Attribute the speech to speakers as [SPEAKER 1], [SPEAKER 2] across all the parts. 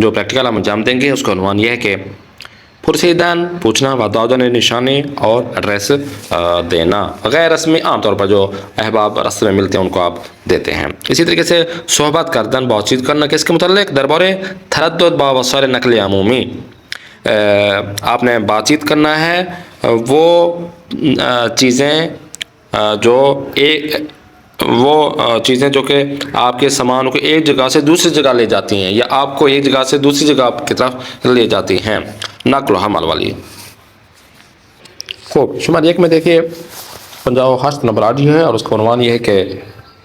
[SPEAKER 1] जो प्रैक्टिकल हम अंजाम देंगे उसका उन्वान यह है कि पुरसीदन पूछना व दादन निशानी और एड्रेस देना। गैर रस्मी आमतौर पर जो अहबाब रास्ते में मिलते हैं उनको आप देते हैं। इसी तरीके से सोहबत करदन बातचीत करना किसके मुतल्लिक दरबारे थरद्दुद बा वसाइल नकल अमूमी, आपने बातचीत करना है वो चीज़ें जो चीज़ें जो कि आपके सामान को एक जगह से दूसरी जगह ले जाती हैं या आपको एक जगह से दूसरी जगह की तरफ ले जाती हैं, नकल हमल वाली। खूब शुमार एक में देखिए 58 नंबर आ है और उसका उन्वान ये है कि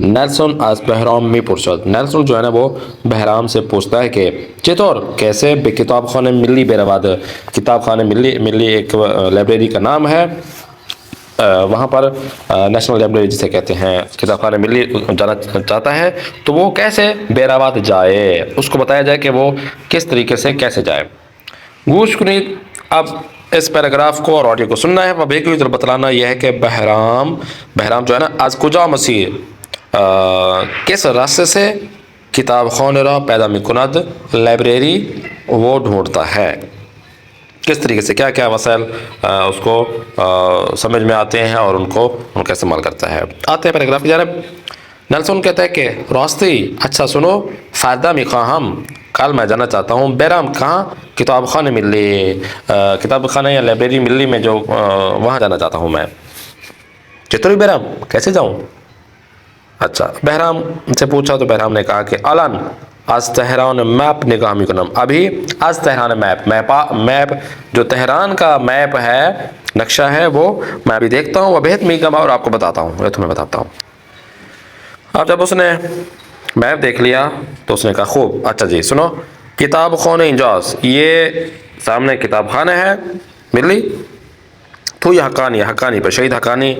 [SPEAKER 1] नेल्सन आज बहराम में पुरसद। नेल्सन जो है ना वो बहराम से पूछता है कि चेतौर कैसे किताब खाने मिली बेरवाद। किताब खाने मिली एक लाइब्रेरी का नाम है, वहाँ पर नेशनल लाइब्रेरी जिसे कहते हैं किताब खाने मिली जाना चाहता है, तो वो कैसे बेरावात जाए, उसको बताया जाए कि वो किस तरीके से कैसे जाए। गूश कुनीत अब इस पैराग्राफ को और ऑडियो को सुनना है। वह की तरफ बतलाना यह है कि बहराम जो है ना आज कुजा मसीह किस रास्ते से किताब खाने रा पैदा मिकुनद लाइब्रेरी वो ढूंढता है, किस तरीके से क्या क्या वसाइल उसको समझ में आते हैं और उनका इस्तेमाल करता है। आते हैं पैराग्राफ की जानब। नेल्सन कहता है कि रास्ते अच्छा सुनो फ़ायदा में हम कल मैं जाना चाहता हूँ बैराम कहाँ किताब खाने मिली, किताब खाने या लाइब्रेरी मिली में जो वहाँ जाना चाहता हूँ मैं। चित्तौड़ बैराम कैसे जाऊँ। अच्छा बहराम से पूछा तो बहराम ने कहा कि अलन आज तेहरान मैप निगाह में कनम। अभी आज तेहरान मैप जो तेहरान का मैप है, नक्शा है, वो मैं अभी देखता हूँ। वह बेहद मीगम और आपको बताता हूँ, तुम्हें बताता हूँ। अब जब उसने मैप देख लिया तो उसने कहा खूब अच्छा जी सुनो किताब खाने इंजाज, ये सामने किताब खाना है मिली तो ये हक्कानी पर शहीद हक्कानी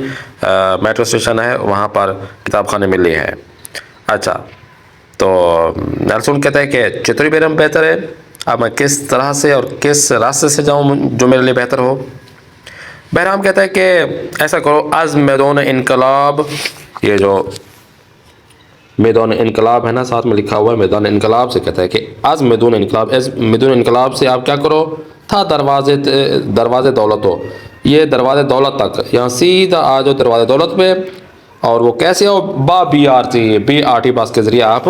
[SPEAKER 1] मेट्रो स्टेशन है, वहाँ पर किताब खाने मिली है। अच्छा तो नेल्सन कहता है कि चित्तौड़ बैराम बेहतर है। अब मैं किस तरह से और किस रास्ते से जाऊँ जो मेरे लिए बेहतर हो। बहराम कहता है कि ऐसा करो आज मैदान इनकलाब, ये जो मैदान इनकलाब है ना साथ में लिखा हुआ है मैदान इनकलाब से कहता है कि आज मैदान इनकलाब से आप क्या करो था दरवाजे दौलत हो, ये दरवाजे दौलत तक यहाँ सीधा आ जाओ दरवाजे दौलत पे। और वो कैसे आओ BRT बस के ज़रिए आप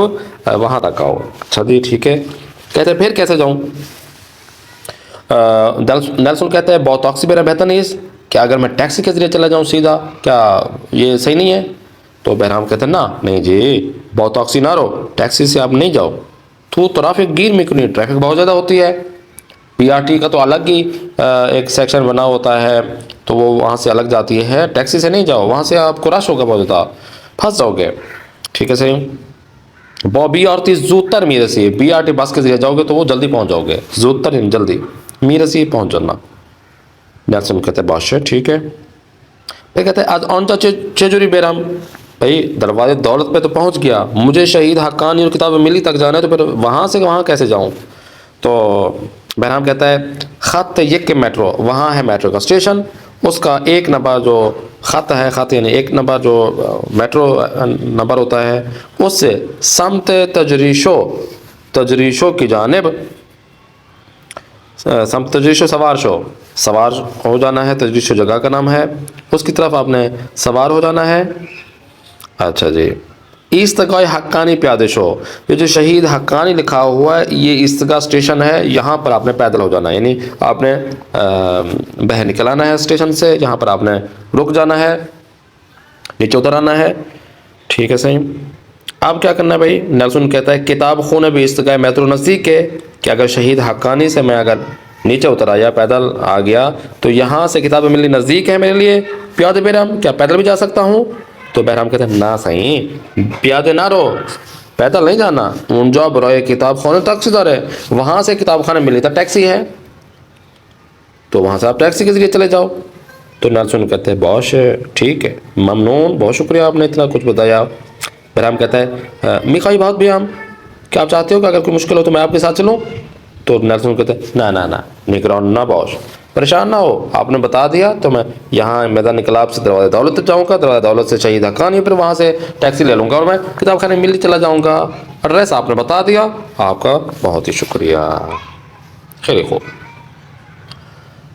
[SPEAKER 1] वहाँ तक आओ। अच्छा जी ठीक है। कहते हैं फिर कैसे जाऊँ। नेल्सन कहते हैं बहुत टैक्सी मेरा बेहतर नहीं है क्या, अगर मैं टैक्सी के ज़रिए चला जाऊँ सीधा क्या ये सही नहीं है। तो बहराम कहते हैं ना नहीं जी बहुत टैक्सी ना रहो, टैक्सी से आप नहीं जाओ तो ट्रैफिक गिर में क्यों, ट्रैफिक बहुत ज़्यादा होती है। BRT का तो अलग ही एक सेक्शन बना होता है तो वो वहाँ से अलग जाती है, टैक्सी से नहीं जाओ, वहाँ से आपको रश होगा बहुत ज़्यादा, फंस जाओगे। ठीक है सही। BRT जूतर मीरसी, BRT बस के जरिए जाओगे तो वो जल्दी पहुँच जाओगे, जूतर जल्दी मीरसी पहुँच जाना। नेल्सन कहते हैं बादशाह ठीक है। फिर कहते हैं आज ऑन चेजुरी बैराम, भाई दरवाजे दौलत पे तो पहुँच गया, मुझे शहीद हक्कानी और किताब मिली तक जाना है, तो फिर वहाँ से वहाँ कैसे जाऊँ। तो बहराम कहता है ख़त यक मेट्रो, वहाँ है मेट्रो का स्टेशन, उसका एक नंबर जो ख़त है, ख़त यानी एक नंबर जो मेट्रो नंबर होता है उससे समत तजरीशो की जानिब समत तजरीशो सवार हो जाना है। तजरीशो जगह का नाम है, उसकी तरफ आपने सवार हो जाना है। अच्छा जी इस्तगाह हक्कानी प्यादेशो, ये जो शहीद हक्कानी लिखा हुआ है ये इस्तगाह स्टेशन है, यहाँ पर आपने पैदल हो जाना है, यानी आपने बाहर निकल आना है स्टेशन से, यहाँ पर आपने रुक जाना है, नीचे उतर आना है। ठीक है सही। अब क्या करना है भाई। नेल्सन कहता है किताब खून भी इस्तगाह मेट्रो नज़दीक है कि अगर शहीद हक्कानी से मैं अगर नीचे उतर आया पैदल आ गया तो यहाँ से किताब मिलनी नज़दीक है मेरे लिए। प्यादे बैराम क्या पैदल भी जा सकता हूँ। तो बहराम कहते हैं ना सही प्यादे ना रो, पैदल नहीं जाना, उन जॉब रोए किताब खाने तक से है, वहाँ से किताब खाने मिली था टैक्सी है तो वहाँ से आप टैक्सी के जरिए चले जाओ। तो नेल्सन कहते हैं बहुत ठीक है ममनून, बहुत शुक्रिया आपने इतना कुछ बताया। बहराम कहता है मिखाई बात भी हम क्या आप चाहते हो कि अगर कोई मुश्किल हो तो मैं आपके साथ चलूँ। तो नेल्सन कहते हैं ना निगरान ना बॉस, परेशान ना हो, आपने बता दिया तो मैं यहाँ मैदान इनकलाब से दरवाज़ा दौलत तक जाऊँगा, दरवाज़ा दौलत से शहीद हक्कानी, फिर वहाँ से टैक्सी ले लूँगा और मैं किताब खाने मिल चला जाऊँगा। एड्रेस आपने बता दिया, आपका बहुत ही शुक्रिया। खैर खूब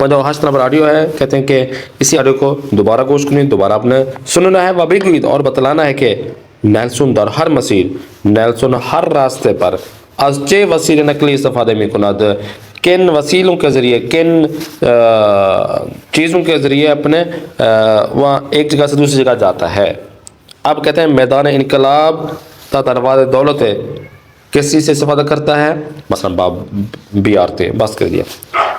[SPEAKER 1] 58 नंबर ऑडियो है। कहते हैं कि इसी ऑडियो को दोबारा गोश करनी, दोबारा आपने सुनना है वबीगुईद और बतलाना है कि नेल्सन दर हर मसीर, नेल्सन हर रास्ते पर अजचे वसीले नकली इस्तेफादे में कुनाद, किन वसीलों के ज़रिए, किन चीज़ों के ज़रिए अपने वहाँ एक जगह से दूसरी जगह जाता है। अब कहते हैं मैदान इनकलाब ता दरवाज़े दौलत है, किस चीज़ से इस्तेफादा करता है? मसलन बाब बी आरते बस कर दिया।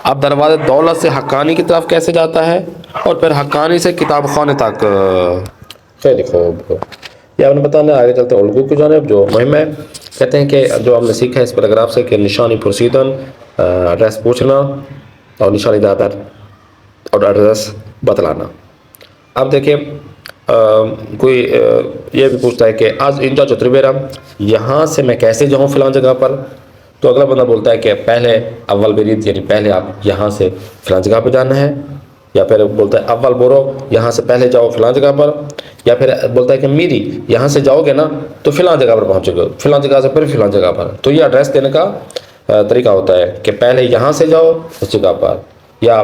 [SPEAKER 1] अब दरवाज़े दौलत से हक्कानी की तरफ कैसे जाता है और फिर हक्कानी से किताब खाने तक। खैर खूब ये आपने बताना। आगे चलते हैं उल्गू की जानिब जो मुहिम है। कहते हैं कि जो हमने सीखा है इस पैराग्राफ से कि निशानी पुरसीदन, एड्रेस पूछना और निशानी दादर और एड्रेस बतलाना। अब देखिए कोई ये भी पूछता है कि आज इंजा चतुर्बेरम, यहाँ से मैं कैसे जाऊँ फ़लाँ जगह पर। तो अगला बंदा बोलता है कि पहले अव्वल बेरीत, यानी पहले आप यहाँ से फ़लाँ जगह पर जाना है। या फिर बोलता है अव्वल बोरो, यहाँ से पहले जाओ फ़लाँ जगह पर। या फिर बोलता है कि मेरी यहाँ से जाओगे ना तो फ़लाँ जगह पर पहुँचोगे, फ़लाँ जगह से फिर फ़लाँ जगह पर। तो ये एड्रेस देने का तरीका होता है कि पहले यहाँ से जाओ उस जगह पर, या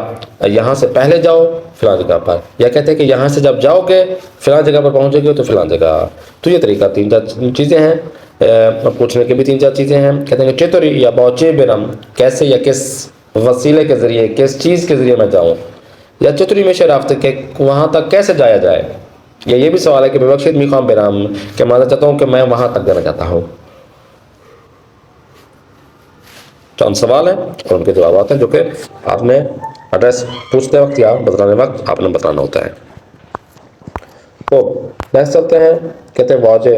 [SPEAKER 1] यहाँ से पहले जाओ फ़लाँ जगह पर, या कहते हैं कि यहाँ से जब जाओगे फ़लाँ जगह पर पहुँचोगे तो फ़लाँ जगह। तो ये तरीका, तीन चार चीज़ें हैं। पूछने की भी तीन चार चीज़ें हैं। कहते हैं कि चेतुरी या बौचे बेरम, कैसे या किस वसीले के ज़रिए, किस चीज़ के ज़रिए मैं जाऊँ। या चतुरी में शराफ्त के वहाँ तक कैसे जाया जाए। या ये भी सवाल है कि बेबख्शित मीखाम बेराम, कि मानना चाहता हूँ कि मैं वहाँ तक जाना चाहता हूँ। चंद सवाल हैं और उनके जवाब हैं जो कि आपने एड्रेस पूछते वक्त या बतलाने वक्त आपने बताना होता है। तो नेक्स्ट चलते हैं। कहते हैं वाजे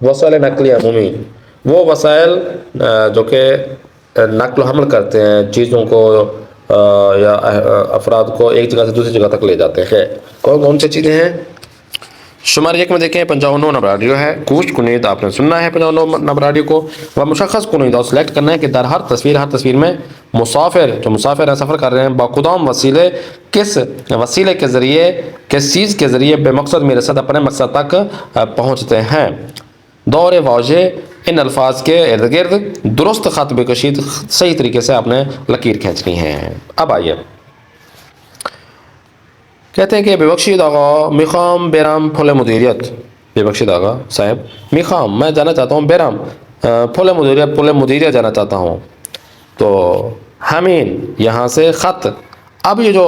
[SPEAKER 1] वसाइल नकली अमूमी, वो वसाइल जो कि नकल हमल करते हैं चीज़ों को या अफराद को एक जगह से दूसरी जगह तक ले जाते हैं। कौन कौन सी चीज़ें हैं? शुमार एक में देखें 55 नंबर ऑडियो है। गोश्त कुनीद आपने सुनना है 55 नंबर ऑडियो को। वह मुशख्खस कुनीद और सेलेक्ट करना है कि दर हर तस्वीर में मुसाफिर, जो मुसाफिर हैं सफ़र कर रहे हैं, बाकुदाम वसीले, किस वसीले के ज़रिए, किस चीज़ के ज़रिए बेमकसद मेरे साथ अपने मकसद तक पहुँचते हैं। दौर वाजे इन अल्फाज के इर्द गिर्द दुरुस्त ख़त बेकशीद सही तरीके से आपने लकीर खींचनी है। अब आइए कहते हैं कि बेबख्शीद आगा मिखाम बेराम फुल मुदीरियत। बेबख्शीद आगा साहब मिखाम, मैं जाना चाहता हूँ बेराम फुल मुदीरियत जाना चाहता हूँ। तो हमीन यहाँ से ख़त। अब ये जो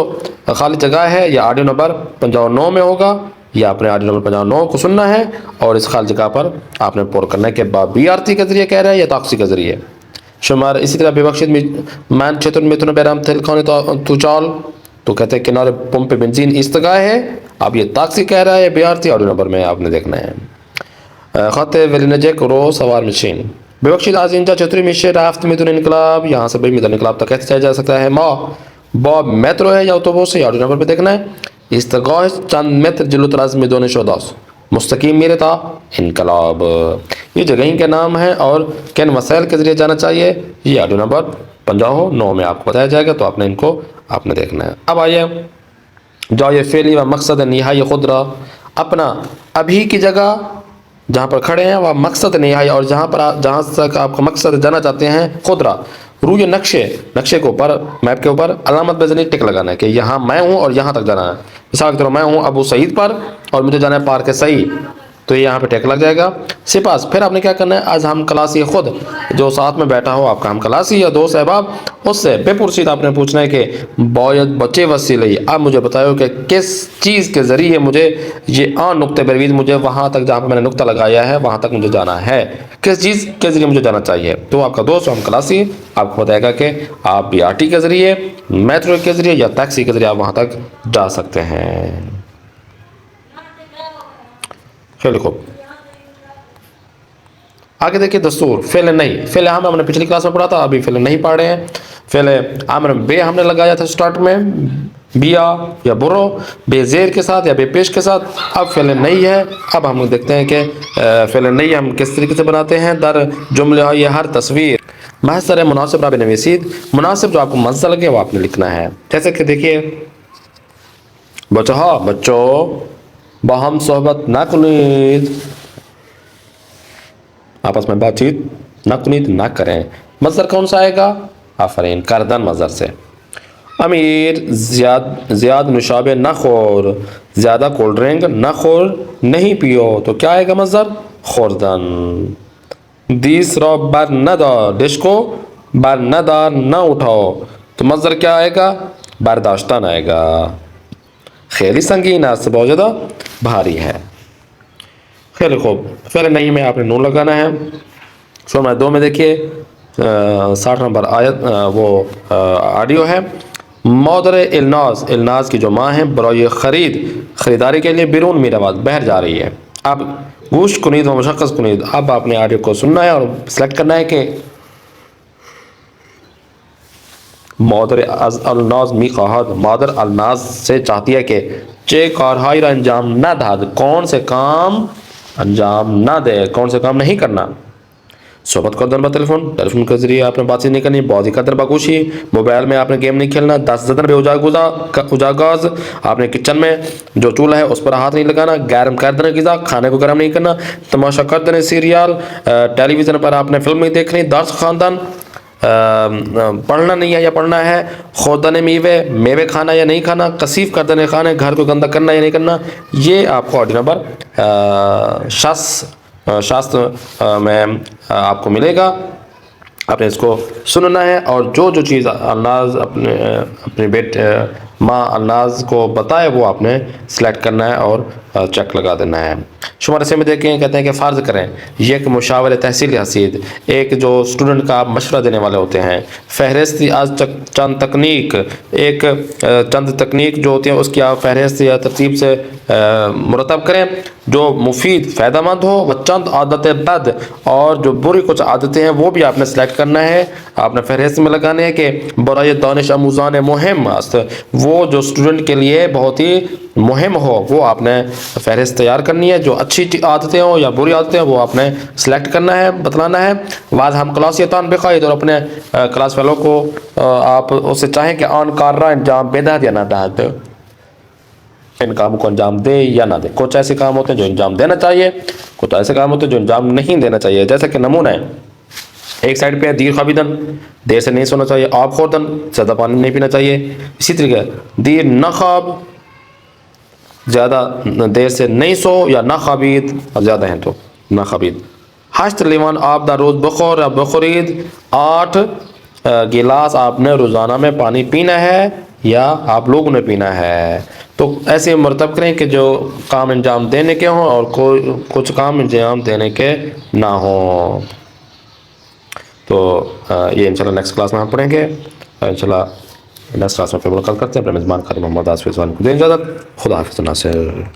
[SPEAKER 1] खाली जगह है ये ऑडियो नंबर 59 में होगा। या आपने ऑडियो नंबर 59 को सुनना है और इस खाली जगह पर आपने पुर करना है कि बी आर टी के ज़रिए कह रहा है या ताक्सी के ज़रिए। शुमार इसी तरह बेबख्शीद मैन क्षेत्र में तुने बेराम थिलखाने तो चाल, तो कहते हैं किनारे पंप पे बेंजीन इस्तगाह है। अब ये ताक्सी कह रहा है B R T audio number में आपने देखना है। ख़त वेलिनजेक रो सवार मशीन। बेबख्शीद आज इंजा चतुरी मिशे राफ्त में तुने इनकलाब, यहाँ से भाई मिदन इनकलाब तक कैसे जाया जा सकता है। बॉब मेट्रो है या ऑटोबस है, ऑडियो नंबर पे देखना है। इस्तगाह चंद मेत्र जिलो तराज में दोने शोदास मुस्तकीम मेरे था इनकलाब, ये जगह ही का नाम है और किन वसाइल के ज़रिए जाना चाहिए ये ऑडियो नंबर 59 में आपको बताया जाएगा। तो आपने इनको आपने देखना है। अब आइए जाओ ये फेली व मकसद निहाई खुदरा, अपना अभी की जगह जहाँ पर खड़े हैं वह मकसद निहाई, और जहाँ तक आपका मकसद जाना चाहते हैं खुदरा रूए नक्शे नक्शे के ऊपर, मैप के ऊपर अलामत बेज़नी टिक लगाना है कि यहाँ मैं हूँ और यहाँ तक जाना है। मिसाल की तरह मैं हूँ अबू सईद पर और मुझे जाना है पार्क सही, तो ये यहाँ पे टिक लग जाएगा। सिपास फिर आपने क्या करना है, आज हम क्लासी खुद जो साथ में बैठा हो आपका हम क्लासी या दोस्त अहबाब, उससे बेपुरसीद आपने पूछना है कि बॉयद बच्चे वसीले अब मुझे बताओ कि किस चीज़ के ज़रिए मुझे ये नुक्ते बरवीज मुझे वहाँ तक जहाँ पर मैंने नुक्ता लगाया है वहाँ तक मुझे जाना है, किस चीज़ के ज़रिए मुझे जाना चाहिए। तो आपका दोस्त हम क्लासी आपको बताएगा कि आप BRT के ज़रिए, मेट्रो के ज़रिए या टैक्सी के ज़रिए आप वहाँ तक जा सकते हैं। चलो खूब आगे देखिए दस्तूर फेल नहीं, फेल आम हमने पिछली क्लास में पढ़ा था, अभी फेल नहीं पढ़ रहे हैं। फेल आमर बे हमने लगाया था स्टार्ट में, बिया या बुरो बेजेर के साथ या बेपेश के साथ। अब फेल नहीं है, अब हम देखते हैं कि फेल नहीं हम किस तरीके से बनाते हैं। दर जुमले ये हर तस्वीर महसर मुनासिब राब नवीसीद, मुनासिब जो आपको मज़ा लगे वो आपने लिखना है। जैसे कि देखिए बच्चों बाहम सोहबत ना कुनीद, आपस में बातचीत ना कुनीद ना करें। मज़दर कौन सा आएगा, आफरीन करदन मज़दर से। अमीर ज़्याद नुशाबे न खोर, ज़्यादा कोल्ड ड्रिंक न खोर नहीं पियो, तो क्या आएगा मज़दर खोरदन। तीसरा बर न दार, डिश को बर न दार न उठाओ, तो मज़दर क्या आएगा बर्दाश्तन आएगा। खेली संगीन आज से बहुत ज़्यादा भारी है। खेल खूब फेल नहीं में आपने नून लगाना है। शुरू 2 में देखिए 60 नंबर आयत वो ऑडियो है। मौदर इलनाज, इलनाज की जो माँ है बराए ख़रीदारी के लिए बिरून मीराबाद बाहर जा रही है। अब गुश कुनीद व मुशक्क़स कुनीद, अब आपने ऑडियो को सुनना है और सेलेक्ट करना है कि मौदर अलनाज मी कहद, मौदर अलनाज से चाहती है कि चे कारहाई अंजाम न दाद, कौन से काम अंजाम ना दे, कौन से काम नहीं करना। सोबत कर दन टेलीफोन, टेलीफोन के जरिए आपने बातचीत नहीं करनी। बहुत ही कदर बागोशी, मोबाइल में आपने गेम नहीं खेलना। 10 जदन बे उजागाज, आपने किचन में जो चूल्हा है उस पर हाथ नहीं लगाना। गर्म कर देना गिज़ा, खाने को गर्म नहीं करना। तमाशा कर देने सीरियल, टेलीविज़न पर आपने फिल्म नहीं देखनी। दर्स खानदान पढ़ना नहीं है या पढ़ना है। खोदने मेवे खाना या नहीं खाना। कसीफ कर देने खाने, घर को गंदा करना या नहीं करना। ये आपको ऑडियो नंबर शास्त्र में आपको मिलेगा। आपने इसको सुनना है और जो जो चीज़ अल्लाह अपने माँ अल्लाह को बताए वो आपने सेलेक्ट करना है और चेक लगा देना है। शुमार से में देखें, कहते हैं कि फ़र्ज़ करें यह एक मुशावरे तहसील हसीद, एक जो स्टूडेंट का मशवरा देने वाले होते हैं। फहरिस्त आज चंद तकनीक, एक चंद तकनीक जो होती है उसकी आप फहरिस्त या तरतीब से मुरतब करें जो मुफीद फ़ायदेमंद हो। व चंद आदतें बद, और जो बुरी कुछ आदतें हैं वो भी आपने सेलेक्ट करना है। आपने फहरिस्त में लगाने हैं कि बराए दानिश आमूज़ान मुहिम मस्त, वो जो स्टूडेंट के लिए बहुत ही मुहिम हो वो आपने फहरिस्त तैयार करनी है। जो अच्छी आदतें हो या बुरी आदतें हो वो आपने सेलेक्ट करना है, बतलाना है। वाद हम क्लासियतान बेकायद, और अपने क्लास फेलो को आप उससे चाहें कि आन कार्रा अंजाम बेदाद या ना दाद, इन कामों को अंजाम दे या ना दे। कुछ ऐसे काम होते हैं जो अंजाम देना चाहिए, कुछ ऐसे काम होते हैं जो अंजाम नहीं देना चाहिए। जैसे कि नमूना है, एक साइड पे है दीर खाबिदन, देर से नहीं सोना चाहिए। आब खोदन, ज़्यादा पानी नहीं पीना चाहिए। इसी तरीके दीर न ख्वाब, ज़्यादा देर से नहीं सो, या ना खाबीद, ज़्यादा हैं तो ना खाबीद। हश्त लेवान आप दा रोज़ बखौर या बखौरीद, 8 गिलास आपने रोज़ाना में पानी पीना है या आप लोगों ने पीना है। तो ऐसे मरतब करें कि जो काम अंजाम देने के हों और कुछ काम अंजाम देने के ना हों। तो ये इंशाल्लाह नेक्स्ट क्लास में हम पढ़ेंगे। इंशाल्लाह नेक्स्ट क्लास में फिर मुलाकात करते हैं। अपने मेज़बान खालिद मोहम्मद आसिफ को दें इजाज़त। खुदा हाफ़िज़ नासिर।